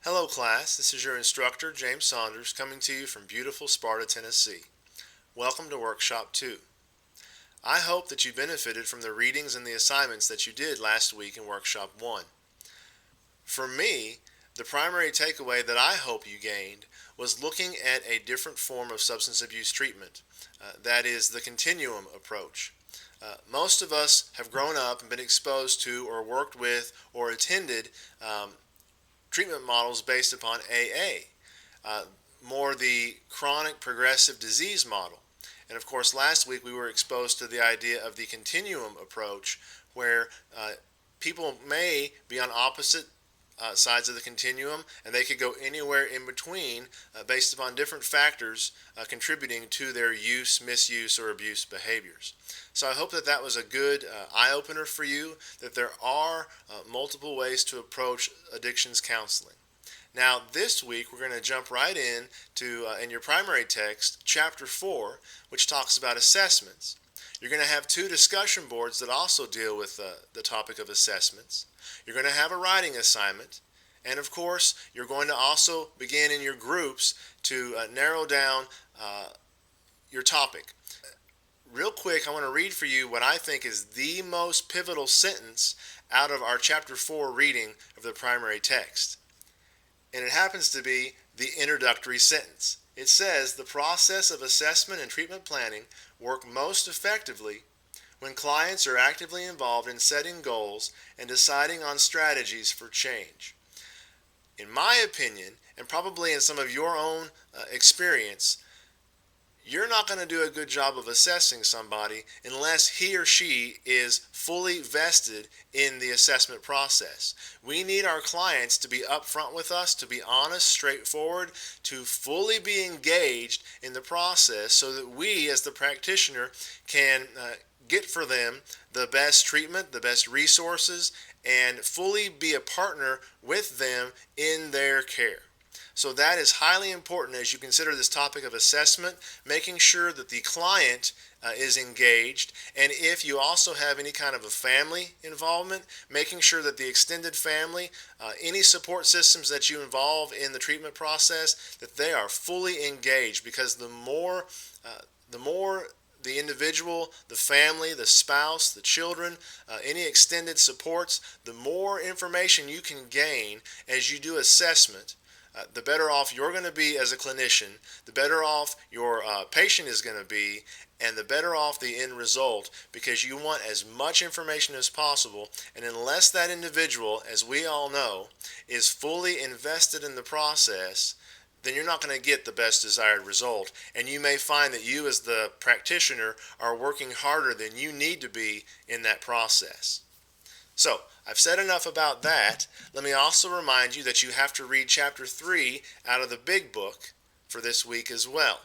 Hello class, this is your instructor James Saunders coming to you from beautiful Sparta, Tennessee. Welcome to Workshop 2. I hope that you benefited from the readings and the assignments that you did last week in Workshop 1. For me, the primary takeaway that I hope you gained was looking at a different form of substance abuse treatment. That is the continuum approach. Most of us have grown up and been exposed to or worked with or attended treatment models based upon AA, more the chronic progressive disease model. And of course, last week we were exposed to the idea of the continuum approach, where people may be on opposite sides of the continuum, and they could go anywhere in between based upon different factors contributing to their use, misuse, or abuse behaviors. So I hope that that was a good eye-opener for you, that there are multiple ways to approach addictions counseling. Now this week we're going to jump right in your primary text, Chapter 4, which talks about assessments. You're going to have two discussion boards that also deal with the topic of assessments. You're going to have a writing assignment, and of course you're going to also begin in your groups to narrow down your topic. Real quick, I want to read for you what I think is the most pivotal sentence out of our Chapter 4 reading of the primary text. And it happens to be the introductory sentence. It says, "The process of assessment and treatment planning work most effectively when clients are actively involved in setting goals and deciding on strategies for change." In my opinion, and probably in some of your own experience, you're not going to do a good job of assessing somebody unless he or she is fully vested in the assessment process. We need our clients to be upfront with us, to be honest, straightforward, to fully be engaged in the process so that we as the practitioner can get for them the best treatment, the best resources, and fully be a partner with them in their care. So that is highly important as you consider this topic of assessment, making sure that the client is engaged, and if you also have any kind of a family involvement, making sure that the extended family, any support systems that you involve in the treatment process, that they are fully engaged, because the more the individual, the family, the spouse, the children, any extended supports, the more information you can gain as you do assessment, the better off you're going to be as a clinician, the better off your patient is going to be, and the better off the end result, because you want as much information as possible. And unless that individual, as we all know, is fully invested in the process, then you're not going to get the best desired result. And you may find that you as the practitioner are working harder than you need to be in that process. So, I've said enough about that. Let me also remind you that you have to read Chapter 3 out of the Big Book for this week as well.